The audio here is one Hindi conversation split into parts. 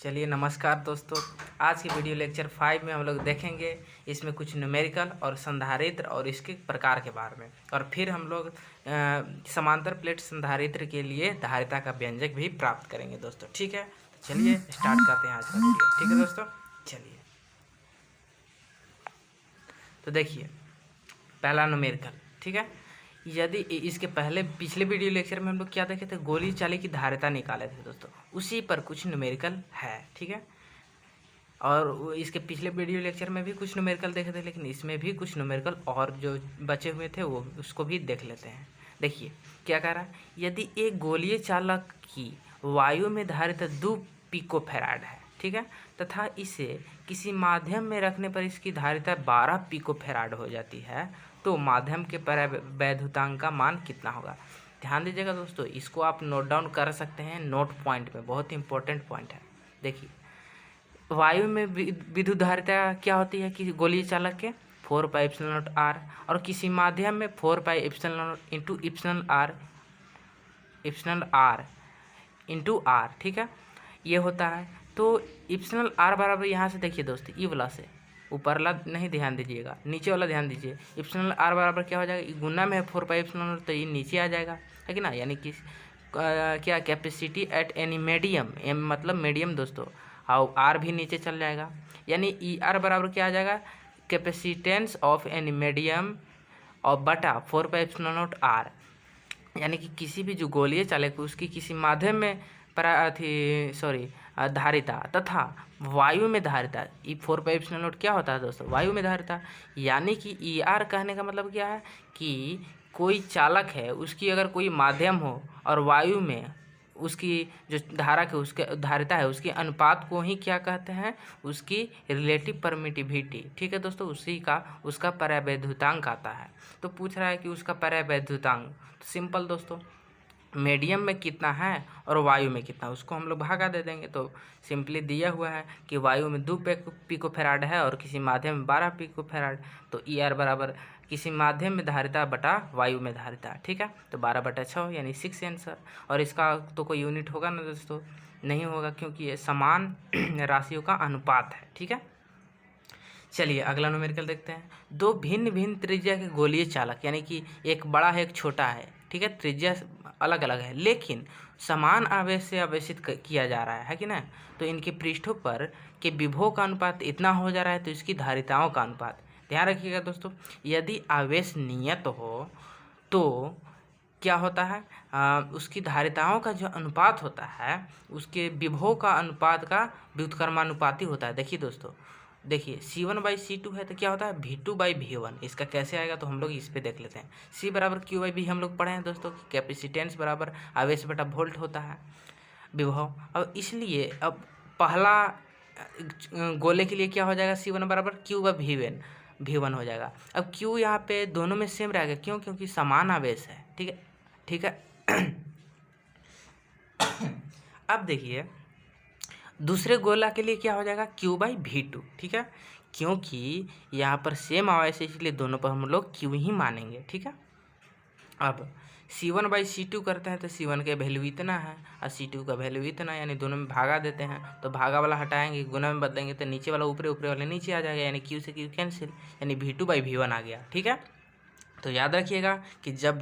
चलिए नमस्कार दोस्तों। आज की वीडियो लेक्चर 5 में हम लोग देखेंगे इसमें कुछ न्यूमेरिकल और संधारित्र और इसके प्रकार के बारे में, और फिर हम लोग समांतर प्लेट संधारित्र के लिए धारिता का व्यंजक भी प्राप्त करेंगे दोस्तों। ठीक है, तो चलिए स्टार्ट करते हैं आज का वीडियो। ठीक है दोस्तों, चलिए। तो देखिए पहला न्यूमेरिकल। ठीक है, यदि इसके पहले पिछले वीडियो लेक्चर में हम लोग क्या देखे थे, गोली चाली की धारिता निकाले थे दोस्तों, उसी पर कुछ न्यूमेरिकल है। ठीक है, और इसके पिछले वीडियो लेक्चर में भी कुछ न्यूमेरिकल देखे थे, लेकिन इसमें भी कुछ न्यूमेरिकल और जो बचे हुए थे वो उसको भी देख लेते हैं। देखिए क्या कह रहा है, यदि एक गोलीय चालक की वायु में धारिता 2 पिकोफैराड है, ठीक है, तथा इसे किसी माध्यम में रखने पर इसकी धारिता 12 पिकोफैराड हो जाती है, तो माध्यम के परावैद्युतांक का मान कितना होगा। ध्यान दीजिएगा दोस्तों, इसको आप नोट डाउन कर सकते हैं नोट पॉइंट में, बहुत इंपॉर्टेंट पॉइंट है। देखिए वायु में विद्युत धारिता क्या होती है कि गोलीय चालक के 4 पाई एप्सिलॉन नॉट आर, और किसी माध्यम में 4 pi epsilon naught into epsilon R into R. ठीक है, ये होता है। तो एप्सिलॉन आर बराबर यहाँ से देखिए दोस्तों, ई वाला से ऊपर वाला नहीं ध्यान दीजिएगा, नीचे वाला ध्यान दीजिए। एप्सिलॉन आर बराबर क्या हो जाएगा, गुना में है 4 पाई एप्सिलॉन नॉट, तो ये नीचे आ जाएगा, है कि ना। यानी कि क्या capacity at any medium, M मतलब मीडियम दोस्तों, और आर भी नीचे चल जाएगा। यानी ई आर बराबर क्या आ जाएगा, कैपेसिटेंस ऑफ एनी मीडियम और बटा 4 पाई एप्सिलॉन नॉट आर। यानी कि किसी भी जो गोलीय चालक उसकी किसी माध्यम में धारिता तथा वायु में धारिता, ई 4 पाई एप्सिलॉन नॉट क्या होता है दोस्तों, वायु में धारिता। यानी कि ई आर कहने का मतलब क्या है कि कोई चालक है, उसकी अगर कोई माध्यम हो और वायु में उसकी जो धारक है, उसके धारिता है, उसके अनुपात को ही क्या कहते हैं, उसकी रिलेटिव परमिटिविटी। ठीक है दोस्तों, उसी का उसका परावैद्युतांक आता है। तो पूछ रहा है कि उसका परावैद्युतांक, तो सिंपल दोस्तों, मीडियम में कितना है और वायु में कितना, उसको हम लोग भागा दे देंगे। तो सिंपली दिया हुआ है कि वायु में 2 पिकोफैराड है और किसी माध्यम में 12 पिकोफैराड, तो ई आर बराबर किसी माध्यम में धारिता बटा वायु में धारिता। ठीक है, तो 12/6 यानी 6 आंसर। और इसका तो कोई यूनिट होगा ना दोस्तों, नहीं होगा, क्योंकि ये समान राशियों का अनुपात है। ठीक है, चलिए अगला न्यूमेरिकल देखते हैं। 2 भिन्न भिन्न त्रिज्या के गोलीय चालक, यानी कि एक बड़ा है एक छोटा है, ठीक है, त्रिज्या अलग अलग है लेकिन समान आवेश से आवेशित किया जा रहा है कि ना। तो इनके पृष्ठों पर के विभव का अनुपात इतना हो जा रहा है, तो इसकी धारिताओं का अनुपात ध्यान रखिएगा दोस्तों। यदि आवेश नियत हो तो क्या होता है, उसकी धारिताओं का जो अनुपात होता है उसके विभव का अनुपात का व्युत्क्रमानुपाती होता है। देखिए दोस्तों, देखिए C1/C2 है तो क्या होता है V2/V1। इसका कैसे आएगा तो हम लोग इस पे देख लेते हैं। C बराबर Q/V हम लोग पढ़े हैं दोस्तों, कैपेसिटेंस बराबर आवेश बटा वोल्ट होता है विभव। अब इसलिए अब पहला गोले के लिए क्या हो जाएगा, C1 बराबर Q/V1 हो जाएगा। अब Q यहाँ पे दोनों में सेम रहेगा, क्यों, क्योंकि समान आवेश है। ठीक है, ठीक है। अब देखिए दूसरे गोला के लिए क्या हो जाएगा Q/V2। ठीक है, क्योंकि यहाँ पर सेम आवेश है इसलिए दोनों पर हम लोग Q ही मानेंगे। ठीक है, अब C1/C2 करते हैं तो C1 का वैल्यू इतना है और C2 का वैल्यू इतना, यानी दोनों में भागा देते हैं तो भागा वाला हटाएंगे, गुना में बदलेंगे तो नीचे वाला ऊपरे ऊपरे वाले नीचे आ जाएगा, यानी Q से Q कैंसिल, यानी V2/V1 आ गया। ठीक है, तो याद रखिएगा कि जब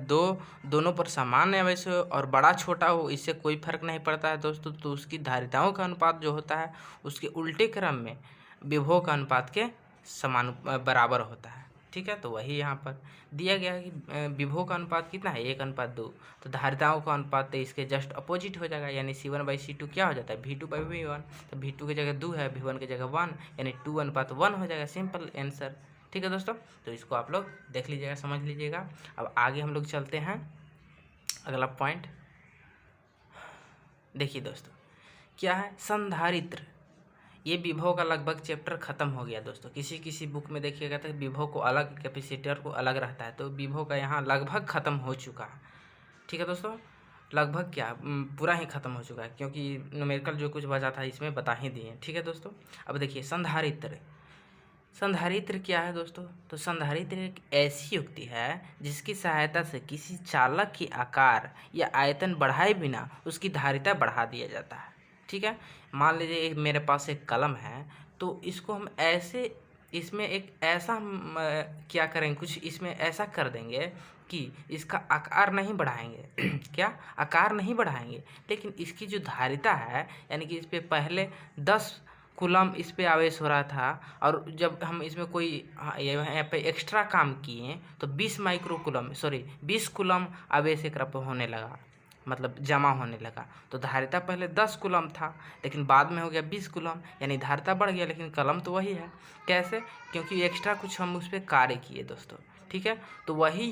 दोनों पर समान आवेश हो और बड़ा छोटा हो, इससे कोई फर्क नहीं पड़ता है दोस्तों, तो उसकी धारिताओं का अनुपात जो होता है उसके उल्टे क्रम में विभव का अनुपात के समान बराबर होता है। ठीक है, तो वही यहाँ पर दिया गया है कि विभव का अनुपात कितना है 1:2, तो धारिताओं का अनुपात इसके जस्ट अपोजिट हो जाएगा, यानी C1/C2 क्या हो जाता है V2/V1। तो V2 की जगह 2 है, V1 की जगह 1, यानी 2:1 हो जाएगा, सिंपल आंसर। ठीक है दोस्तों, तो इसको आप लोग देख लीजिएगा, समझ लीजिएगा। अब आगे हम लोग चलते हैं अगला पॉइंट। देखिए दोस्तों क्या है संधारित्र, ये विभव का लगभग चैप्टर खत्म हो गया दोस्तों। किसी किसी बुक में देखिएगा तो विभव को अलग, कैपेसिटर को अलग रहता है, तो विभव का यहाँ लगभग खत्म हो चुका है। ठीक है दोस्तों, लगभग क्या पूरा ही खत्म हो चुका है, क्योंकि न्यूमेरिकल जो कुछ बचा था इसमें बता ही दिए। ठीक है दोस्तों, अब देखिए संधारित्र। संधारित्र क्या है दोस्तों, तो संधारित्र एक ऐसी युक्ति है जिसकी सहायता से किसी चालक की आकार या आयतन बढ़ाए बिना उसकी धारिता बढ़ा दिया जाता है। ठीक है। मान लीजिए एक मेरे पास एक कलम है, तो इसको हम ऐसे, इसमें एक ऐसा हम क्या करेंगे, कुछ इसमें ऐसा कर देंगे कि इसका आकार नहीं बढ़ाएंगे क्या आकार नहीं बढ़ाएंगे, लेकिन इसकी जो धारिता है, यानी कि इस पे पहले 10 कूलम इस पे आवेश हो रहा था, और जब हम इसमें कोई यहाँ पे एक्स्ट्रा काम किए तो 20 माइक्रो कूलम, सॉरी 20 कूलम आवेश एक पे होने लगा, मतलब जमा होने लगा। तो धारिता पहले 10 कूलम था, लेकिन बाद में हो गया 20 कूलम, यानी धारिता बढ़ गया, लेकिन कलम तो वही है। कैसे? क्योंकि एक्स्ट्रा कुछ हम उस पर कार्य किए दोस्तों, ठीक है। तो वही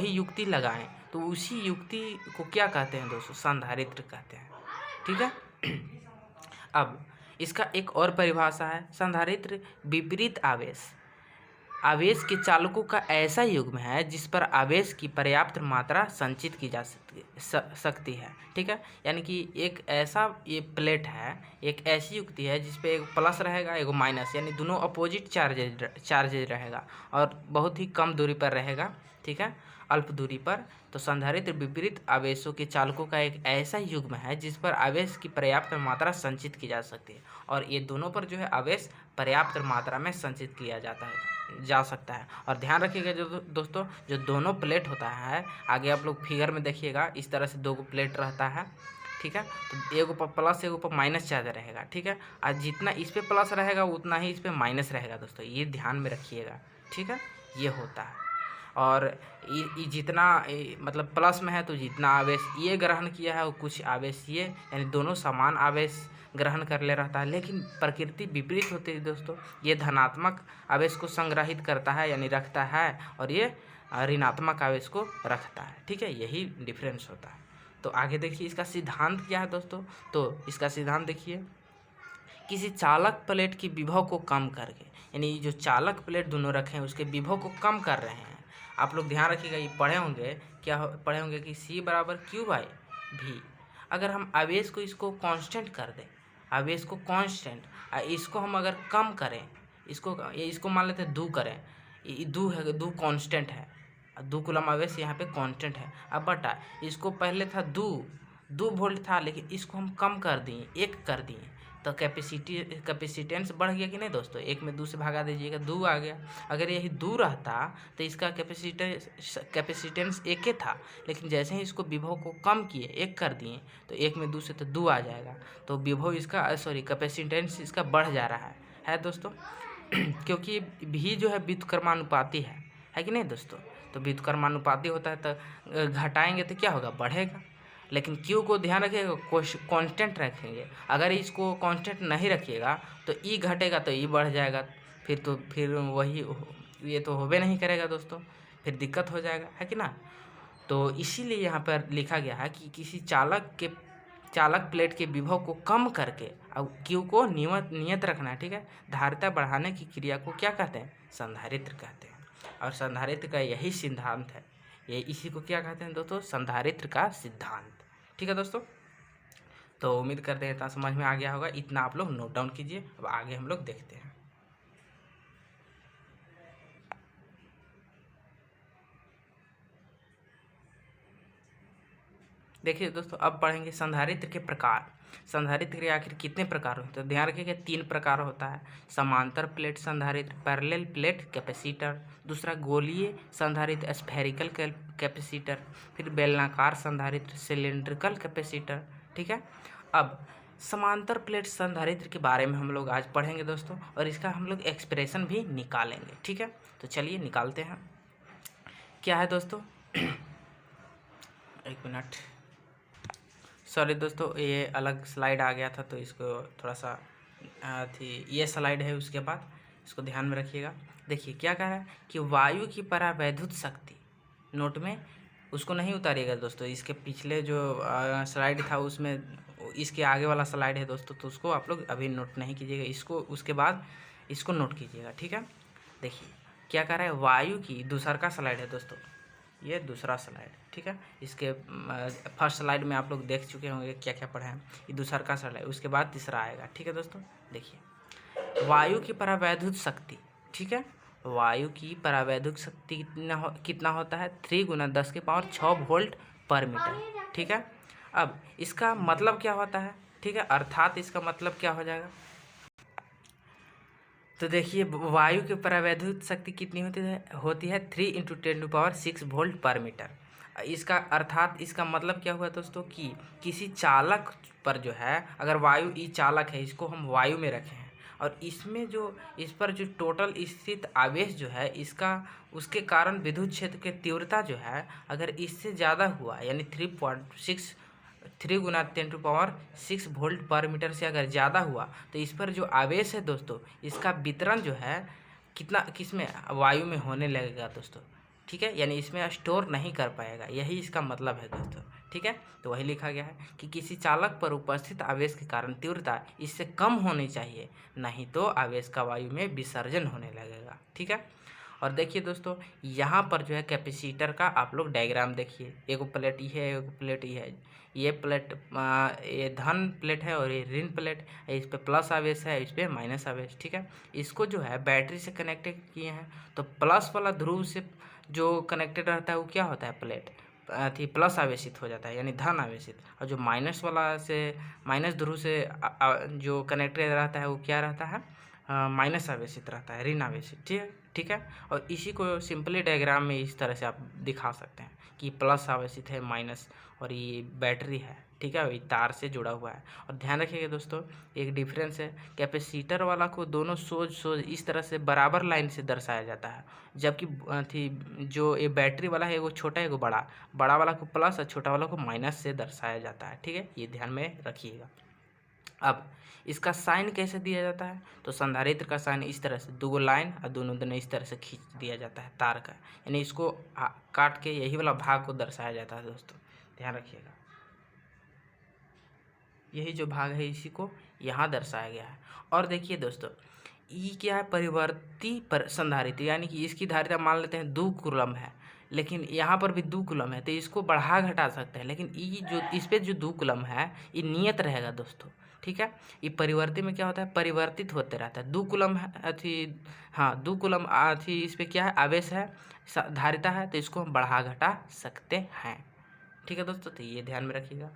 युक्ति लगाएं, तो उसी युक्ति को क्या कहते हैं दोस्तों? संधारित्र कहते हैं, ठीक है। अब इसका एक और परिभाषा है, संधारित्र विपरीत आवेश के चालकों का ऐसा युग्म है जिस पर आवेश की पर्याप्त मात्रा संचित की जा सकती है, ठीक है। यानी कि एक ऐसा ये प्लेट है, एक ऐसी युक्ति है जिस पे एक प्लस रहेगा, एक माइनस, यानी दोनों अपोजिट चार्जेज रहेगा और बहुत ही कम दूरी पर रहेगा, ठीक है, अल्प दूरी पर। तो संधारित्र विपरीत आवेशों के चालकों का एक ऐसा युग्म है जिस पर आवेश की पर्याप्त मात्रा संचित की जा सकती है, और ये दोनों पर जो है आवेश पर्याप्त मात्रा में संचित किया जा सकता है। और ध्यान रखिएगा जो दोस्तों, जो दोनों प्लेट होता है, आगे आप लोग फिगर में देखिएगा, इस तरह से दो प्लेट रहता है, ठीक है। तो एक ऊपर प्लस, एक ऊपर माइनस चार्ज रहेगा, ठीक है। और जितना इस पे प्लस रहेगा उतना ही इस पे माइनस रहेगा दोस्तों, ये ध्यान में रखिएगा, ठीक है। ये होता है, और जितना मतलब प्लस में है तो जितना आवेश ये ग्रहण किया है, वो कुछ आवेश ये, यानी दोनों समान आवेश ग्रहण कर ले रहता है। लेकिन प्रकृति विपरीत होती है दोस्तों, ये धनात्मक आवेश को संग्रहित करता है यानी रखता है, और ये ऋणात्मक आवेश को रखता है, ठीक है। यही डिफरेंस होता है। तो आगे देखिए इसका सिद्धांत क्या है दोस्तों। तो इसका सिद्धांत देखिए, किसी चालक प्लेट की विभव को कम करके, यानी जो चालक प्लेट दोनों रखे हैं उसके विभव को कम कर रहे हैं। आप लोग ध्यान रखिएगा, ये पढ़े होंगे, पढ़े होंगे कि C बराबर Q/V। अगर हम आवेश को इसको कांस्टेंट कर दें, आवेश को कांस्टेंट, इसको हम अगर कम करें, इसको मान लेते हैं 2 करें, ये 2 है, 2 कांस्टेंट है, 2 कूलम आवेश यहाँ पे कांस्टेंट है। अब बटा इसको पहले था 2 वोल्ट था, लेकिन इसको हम कम कर दिए, 1 कर दिए, तो कैपेसिटेंस बढ़ गया कि नहीं दोस्तों? 1 में 2 से भगा दीजिएगा, 2 आ गया। अगर यही 2 रहता तो इसका कैपेसिटेंस 1 ही था, लेकिन जैसे ही इसको विभव को कम किए, 1 कर दिए, तो 1 में 2 से तो 2 आ जाएगा, तो विभव इसका कैपेसिटेंस इसका बढ़ जा रहा है दोस्तों। क्योंकि भी जो है व्युत्क्रमानुपाती है कि नहीं दोस्तों? तो व्युत्क्रमानुपाती होता है, तो घटाएंगे तो क्या होगा? बढ़ेगा। लेकिन क्यू को ध्यान रखिएगा, कांस्टेंट रखेंगे। अगर इसको कांस्टेंट नहीं रखिएगा तो ई घटेगा तो ई बढ़ जाएगा, फिर वही ये तो होबे नहीं करेगा दोस्तों, फिर दिक्कत हो जाएगा, है कि ना। तो इसीलिए यहाँ पर लिखा गया है कि किसी चालक प्लेट के विभव को कम करके अब क्यू को नियत रखना है, ठीक है। धारिता बढ़ाने की क्रिया को क्या कहते हैं? संधारित्र कहते हैं। और संधारित्र का यही सिद्धांत है, ये इसी को क्या कहते हैं दोस्तों? संधारित्र का सिद्धांत, ठीक है दोस्तों। तो उम्मीद करते हैं इतना समझ में आ गया होगा, इतना आप लोग नोट डाउन कीजिए। अब आगे हम लोग देखते हैं। देखिए दोस्तों, अब पढ़ेंगे संधारित्र के प्रकार। संधारित्र के आखिर कितने प्रकार होते हैं? ध्यान रखिएगा 3 प्रकार होता है। समांतर प्लेट संधारित्र, पैरेलल प्लेट कैपेसिटर, दूसरा गोलीय संधारित्र स्फेरिकल कैपेसिटर, फिर बेलनाकार संधारित्र सिलेंड्रिकल कैपेसिटर, ठीक है। अब समांतर प्लेट संधारित्र के बारे में हम लोग आज पढ़ेंगे दोस्तों, और इसका हम लोग एक्सप्रेशन भी निकालेंगे, ठीक है। तो चलिए निकालते हैं। क्या है दोस्तों? 1 मिनट, सॉरी दोस्तों, ये अलग स्लाइड आ गया था, तो इसको थोड़ा सा ये स्लाइड है, उसके बाद इसको ध्यान में रखिएगा। देखिए क्या कह रहा है कि वायु की परावैद्युत शक्ति, नोट में उसको नहीं उतारिएगा दोस्तों, इसके पिछले जो स्लाइड था उसमें, इसके आगे वाला स्लाइड है दोस्तों, तो उसको आप लोग अभी नोट नहीं कीजिएगा, इसको उसके बाद इसको नोट कीजिएगा, ठीक है। देखिए क्या कह रहा है, वायु की, दूसरा का स्लाइड है दोस्तों, ये दूसरा स्लाइड, ठीक है। इसके फर्स्ट स्लाइड में आप लोग देख चुके होंगे क्या क्या पढ़े हैं, ये दूसरा का स्लाइड, उसके बाद तीसरा आएगा, ठीक है दोस्तों। देखिए वायु की परावैद्युत शक्ति, ठीक है, वायु की परावैद्युत शक्ति कितना होता है? 3 × 10⁶ वोल्ट पर मीटर, ठीक है। अब इसका मतलब क्या होता है? ठीक है। अर्थात इसका मतलब क्या हो जाएगा, तो देखिए वायु की परावैद्युत शक्ति कितनी होती है 3 × 10⁶ वोल्ट पर मीटर। इसका अर्थात इसका मतलब क्या हुआ दोस्तों कि किसी चालक पर जो है, अगर वायु ई चालक है, इसको हम वायु में रखे हैं और इसमें जो इस पर जो टोटल स्थित आवेश जो है इसका, उसके कारण विद्युत क्षेत्र की तीव्रता जो है अगर इससे ज़्यादा हुआ यानी 3 × 10⁶ वोल्ट पर मीटर से अगर ज़्यादा हुआ तो इस पर जो आवेश है दोस्तों इसका वितरण जो है कितना, किसमें, वायु में होने लगेगा दोस्तों। ठीक है, यानी इसमें स्टोर नहीं कर पाएगा, यही इसका मतलब है दोस्तों। ठीक है, तो वही लिखा गया है कि किसी चालक पर उपस्थित आवेश के कारण तीव्रता इससे कम होनी चाहिए, नहीं तो आवेश का वायु में विसर्जन होने लगेगा। ठीक है, और देखिए दोस्तों यहाँ पर जो है कैपेसिटर का आप लोग डायग्राम देखिए, एक प्लेट ये है, एक प्लेट ये है, ये प्लेट ये धन प्लेट है और ये ऋण प्लेट है, इस पे प्लस आवेश है, इस पे माइनस आवेश। ठीक है, इसको जो है बैटरी से कनेक्टेड किए हैं, तो प्लस वाला ध्रुव से जो कनेक्टेड रहता है वो क्या होता है, प्लेट थी प्लस आवेशित हो जाता है यानी धन आवेशित, और जो माइनस वाला से माइनस ध्रुव से जो कनेक्टेड रहता है वो क्या रहता है, माइनस आवेशित रहता है, ऋण आवेशित। ठीक है, ठीक है, और इसी को सिंपली डायग्राम में इस तरह से आप दिखा सकते हैं कि प्लस आवेशित है माइनस, और ये बैटरी है। ठीक है, ये तार से जुड़ा हुआ है। और ध्यान रखिएगा दोस्तों एक डिफरेंस है, कैपेसिटर वाला को दोनों सोज इस तरह से बराबर लाइन से दर्शाया जाता है, जबकि थी जो ये बैटरी वाला है वो छोटा है वो बड़ा, बड़ा वाला को प्लस और छोटा वाला को माइनस से दर्शाया जाता है। ठीक है, ये ध्यान में रखिएगा। अब इसका साइन कैसे दिया जाता है, तो संधारित्र का साइन इस तरह से दो लाइन और दोनों इस तरह से खींच दिया जाता है तार का, यानी इसको काट के यही वाला भाग को दर्शाया जाता है दोस्तों, ध्यान रखिएगा। यही जो भाग है इसी को यहाँ दर्शाया गया है। और देखिए दोस्तों ई क्या है, परिवर्ती पर संधारित्र, यानी कि इसकी धारिता मान लेते हैं 2 कूलम है, लेकिन यहाँ पर भी 2 कूलम है, तो इसको बढ़ा घटा सकते हैं, लेकिन ई जो इस पे जो 2 कूलम है ये नियत रहेगा दोस्तों। ठीक है, ये परिवर्ती में क्या होता है, परिवर्तित होते रहता है। 2 कूलम है अथी, हाँ 2 कूलम अथी, इस पर क्या है, आवेश है, धारिता है, तो इसको हम बढ़ा घटा सकते हैं। ठीक है दोस्तों, तो ये ध्यान में रखिएगा।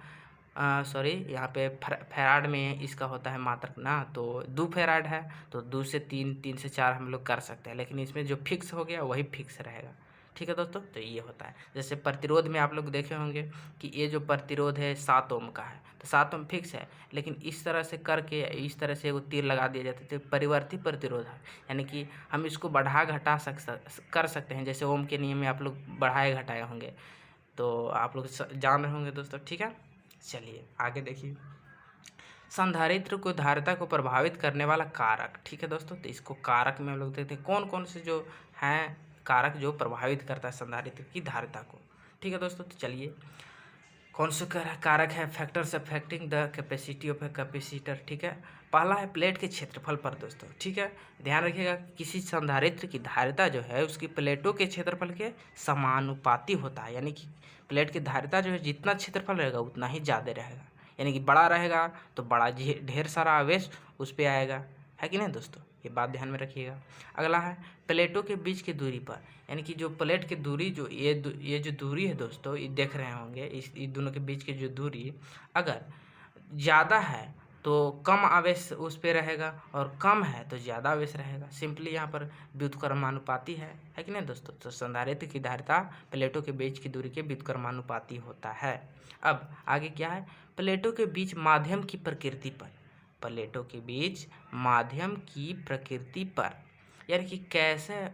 सॉरी यहाँ पे फैराड में इसका होता है मात्रक ना, तो 2 फैराड है तो 2 से 3, 3 से 4 हम लोग कर सकते हैं, लेकिन इसमें जो फिक्स हो गया वही फिक्स रहेगा। ठीक है दोस्तों, तो ये होता है। जैसे प्रतिरोध में आप लोग देखे होंगे कि ये जो प्रतिरोध है 7 ओम का है, तो 7 ओम फिक्स है, लेकिन इस तरह से करके इस तरह से वो तीर लगा दिया जाता है, तो परिवर्ती प्रतिरोध है, यानी कि हम इसको बढ़ा घटा कर सकते हैं, जैसे ओम के नियम में आप लोग बढ़ाए घटाए होंगे, तो आप लोग जान रहे होंगे दोस्तों। ठीक है, चलिए आगे देखिए, संधारित्र को धारिता को प्रभावित करने वाला कारक। ठीक है दोस्तों, तो इसको कारक में हम लोग देखते हैं कौन कौन से जो हैं कारक जो प्रभावित करता है संधारित्र की धारिता को। ठीक है दोस्तों, तो चलिए कौन से कारक है, factors affecting the capacity of a capacitor. ठीक है, पहला है प्लेट के क्षेत्रफल पर दोस्तों। ठीक है, ध्यान रखिएगा किसी संधारित्र की धारिता जो है उसकी प्लेटों के क्षेत्रफल के समानुपाती होता है, यानी कि प्लेट की धारिता जो है जितना क्षेत्रफल रहेगा उतना ही ज़्यादा रहेगा, यानी कि बड़ा रहेगा तो बड़ा ढेर सारा आवेश उस पर आएगा, है कि नहीं दोस्तों, ये बात ध्यान में रखिएगा। अगला है प्लेटों के बीच की दूरी पर, यानी कि जो प्लेट की दूरी जो ये जो दूरी है दोस्तों, ये देख रहे होंगे इस दोनों के बीच की जो दूरी अगर ज़्यादा है तो कम आवेश उस पर रहेगा, और कम है तो ज़्यादा आवेश रहेगा। सिंपली यहाँ पर व्युत्क्रमानुपाती है कि नहीं दोस्तों, तो संधारित्र की धारिता प्लेटों के बीच की दूरी के व्युत्क्रमानुपाती होता है। अब आगे क्या है, प्लेटों के बीच माध्यम की प्रकृति पर, प्लेटों के बीच माध्यम की प्रकृति पर, यानी कि कैसे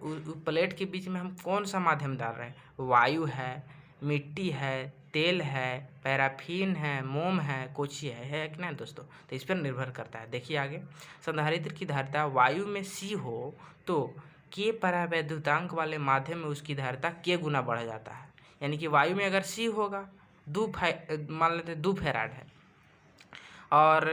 प्लेट के बीच में हम कौन सा माध्यम डाल रहे हैं, वायु है, मिट्टी है, तेल है, पैराफिन है, मोम है, कोची है कि नहीं दोस्तों, तो इस पर निर्भर करता है। देखिए आगे, संधारित्र की धारिता वायु में C हो तो K परावैद्युतांक वाले माध्यम में उसकी धारिता K गुना बढ़ जाता है, यानी कि वायु में अगर C होगा मान लेते 2 फैराड है, और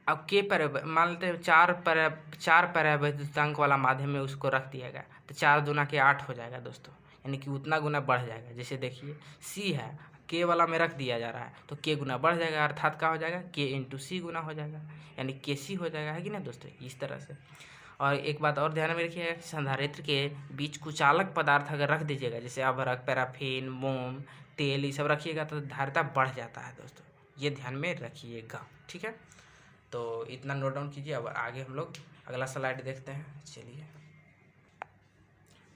अब K पर मान लेते हैं 4 परावैद्युतांक वाला माध्यम में उसको रख दिया गया, तो 4 दूना के 8 हो जाएगा दोस्तों, यानी कि उतना गुना बढ़ जाएगा। जैसे देखिए C है, K वाला में रख दिया जा रहा है तो K गुना बढ़ जाएगा, अर्थात क्या हो जाएगा, K × C गुना हो जाएगा, यानी KC हो जाएगा, है कि ना दोस्तों, इस तरह से। और एक बात और ध्यान में रखिएगा, संधारित्र के बीच कुचालक पदार्थ अगर रख दीजिएगा, जैसे अभ्रक, पैराफिन, मोम, तेल, ये सब रखिएगा तो धारिता बढ़ जाता है दोस्तों। ये ध्यान में रखिएगा, ठीक है। तो इतना नोट डाउन कीजिए। अब आगे हम लोग अगला स्लाइड देखते हैं।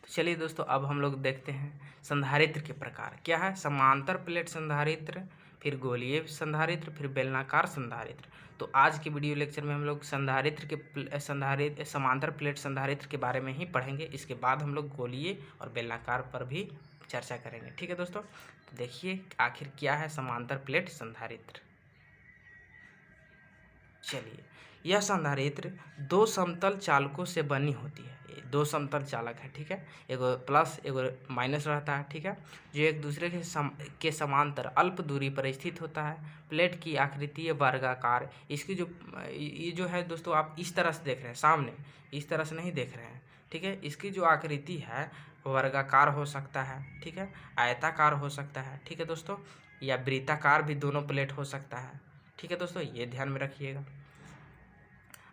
चलिए दोस्तों, अब हम लोग देखते हैं संधारित्र के प्रकार क्या है। समांतर प्लेट संधारित्र, फिर गोलीय संधारित्र, फिर बेलनाकार संधारित्र। तो आज के वीडियो लेक्चर में हम लोग संधारित्र के समांतर प्लेट संधारित्र के बारे में ही पढ़ेंगे। इसके बाद हम लोग गोलीय और बेलनाकार पर भी चर्चा करेंगे, ठीक है दोस्तों। तो देखिए आखिर क्या है समांतर प्लेट संधारित्र। चलिए, यह संधारित्र दो समतल चालकों से बनी होती है। ये दो समतल चालक है, ठीक है। एगो प्लस एगो माइनस रहता है, ठीक है, जो एक दूसरे के समांतर अल्प दूरी पर स्थित होता है। प्लेट की आकृति वर्गाकार, इसकी ये जो है दोस्तों, आप इस तरह से देख रहे हैं, सामने इस तरह से नहीं देख रहे हैं, ठीक है। इसकी जो आकृति है वर्गाकार हो सकता है, ठीक है, आयताकार हो सकता है, ठीक है दोस्तों, या वृत्ताकार भी दोनों प्लेट हो सकता है, ठीक है दोस्तों, ये ध्यान में रखिएगा।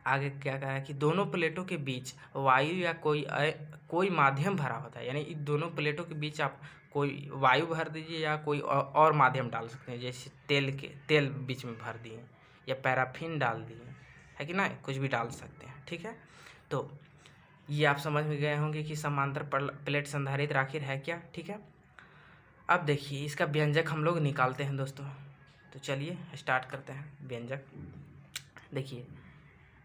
आगे क्या कहा है कि दोनों प्लेटों के बीच वायु या कोई माध्यम भरा होता है। यानी इन दोनों प्लेटों के बीच आप कोई वायु भर दीजिए या कोई और माध्यम डाल सकते हैं, जैसे तेल बीच में भर दिए या पैराफिन डाल दिए, है कि ना, कुछ भी डाल सकते हैं, ठीक है। तो ये आप समझ में गए होंगे कि समांतर प्लेट संधारित्र आखिर है क्या, ठीक है। अब देखिए इसका व्यंजक हम लोग निकालते हैं दोस्तों। तो चलिए स्टार्ट करते हैं व्यंजक। देखिए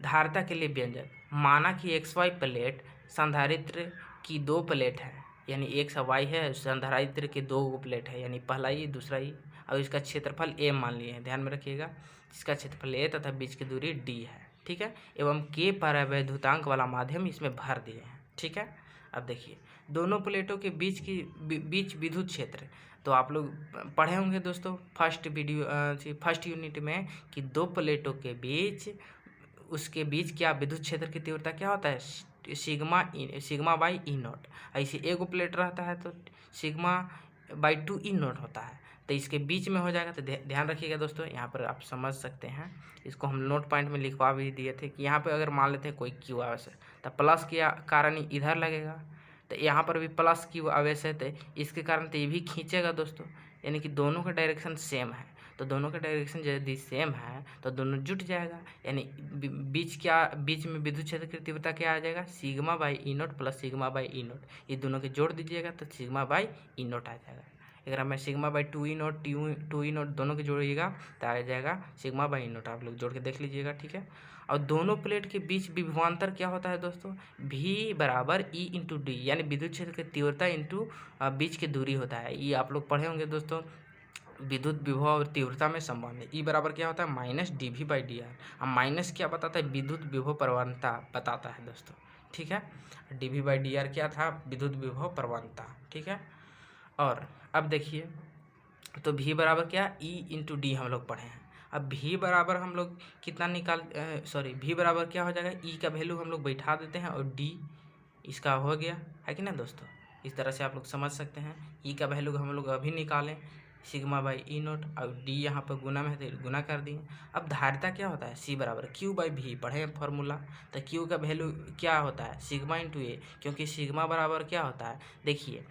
धारिता के लिए व्यंजक, माना कि XY प्लेट संधारित्र की दो प्लेट है, यानी X और Y है, संधारित्र के दो प्लेट है, यानी पहला ही दूसरा ही, और इसका क्षेत्रफल A मान लिए हैं, ध्यान में रखिएगा। इसका क्षेत्रफल A तथा बीच की दूरी D है, ठीक है, एवं K परावैद्युतांक वाला माध्यम इसमें भर दिए हैं, ठीक है। अब देखिए दोनों प्लेटों के बीच विद्युत क्षेत्र, तो आप लोग पढ़े होंगे दोस्तों फर्स्ट यूनिट में कि दो प्लेटों के बीच उसके बीच क्या विद्युत क्षेत्र की तीव्रता क्या होता है, सिग्मा बाई ई नॉट। ऐसे एगो प्लेट रहता है तो सिग्मा बाई 2 ई नॉट होता है, तो इसके बीच में हो जाएगा। तो ध्यान रखिएगा दोस्तों, यहाँ पर आप समझ सकते हैं, इसको हम नोट पॉइंट में लिखवा भी दिए थे कि यहाँ पे अगर मान लेते हैं कोई क्यू आवेश है तो प्लस के कारण इधर लगेगा, तो यहाँ पर भी प्लस क्यू आवेश है तो इसके कारण तो ये भी खींचेगा दोस्तों, यानी कि दोनों का डायरेक्शन सेम है। तो दोनों का डायरेक्शन यदि सेम है तो दोनों जुट जाएगा, यानी बीच में विद्युत क्षेत्र की तीव्रता क्या आ जाएगा, sigma by E note plus sigma by E note. ये दोनों के जोड़ दीजिएगा तो सिग्मा बाई ई नोट आ जाएगा। अगर मैं सिग्मा बाई 2 ई नोट दोनों के जोड़िएगा तो आ जाएगा सिग्मा बाई ई नोट। आप लोग जोड़ के देख लीजिएगा, ठीक है। और दोनों प्लेट के बीच विभवांतर क्या होता है दोस्तों, V बराबर E इंटू डी, यानी विद्युत क्षेत्र की तीव्रता इंटू बीच की दूरी होता है। ये आप लोग पढ़े होंगे दोस्तों विद्युत विभव और तीव्रता में संबंध है। ई बराबर क्या होता है minus DV by D R. अब माइनस क्या बताता है, विद्युत विभव प्रवणता बताता है दोस्तों, ठीक है। DV बाई डी आर क्या था, विद्युत विभव प्रवणता, ठीक है। और अब देखिए तो V बराबर क्या, E इंटू डी हम लोग पढ़े हैं। अब V बराबर हम लोग कितना V बराबर क्या हो जाएगा, E का वैल्यू हम लोग बैठा देते हैं और D इसका हो गया, है कि ना दोस्तों। इस तरह से आप लोग समझ सकते हैं। E का वैल्यू हम लोग अभी निकालें सिग्मा बाई ई नोट, और डी यहाँ पर गुना में है तो गुना कर दिए। अब धारिता क्या होता है, C बराबर Q बाई V पढ़े हैं फॉर्मूला। तो Q का वैल्यू क्या होता है, सिग्मा इंटू ए, क्योंकि सिग्मा बराबर क्या होता है, देखिए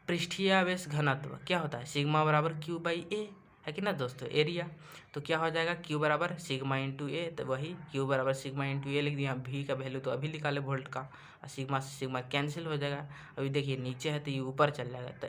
पृष्ठीय आवेश घनत्व क्या होता है, सिग्मा बराबर Q बाई ए, है कि ना दोस्तों, एरिया। तो क्या हो जाएगा Q बराबर सिग्मा इंटू ए, तो वही Q बराबर सिग्मा इंटू ए लिख दिया। V का वैल्यू तो अभी निकाले वोल्ट का, और सिग्मा से सिग्मा कैंसिल हो जाएगा। अभी देखिए नीचे है तो ये ऊपर चल जाएगा, तो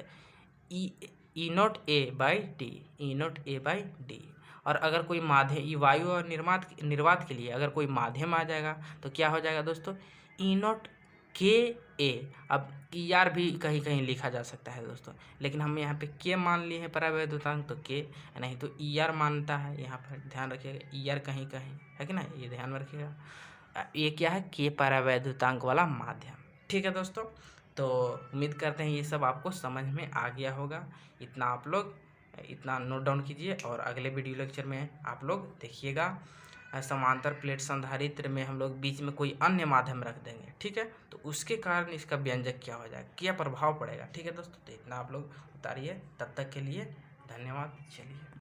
E note A by D, E note A by D. और अगर कोई माध्यम, ये वायु और निर्वात के लिए अगर कोई माध्यम आ जाएगा तो क्या हो जाएगा दोस्तों, ई नोट के ए। अब ई आर भी कहीं कहीं लिखा जा सकता है दोस्तों, लेकिन हम यहाँ पे के मान लिए हैं परावैद्युतांक, तो के नहीं तो ई आर मानता है। यहाँ पर ध्यान रखिएगा, ई आर कहीं कहीं है कि ना, ये ध्यान में रखिएगा। ये क्या है, के परावैद्युतांक वाला माध्यम, ठीक है दोस्तों। तो उम्मीद करते हैं ये सब आपको समझ में आ गया होगा। इतना आप लोग इतना नोट डाउन कीजिए, और अगले वीडियो लेक्चर में आप लोग देखिएगा समांतर प्लेट संधारित्र में हम लोग बीच में कोई अन्य माध्यम रख देंगे, ठीक है, तो उसके कारण इसका व्यंजक क्या हो जाएगा, क्या प्रभाव पड़ेगा, ठीक है दोस्तों। तो इतना आप लोग उतारिए, तब तक के लिए धन्यवाद। चलिए।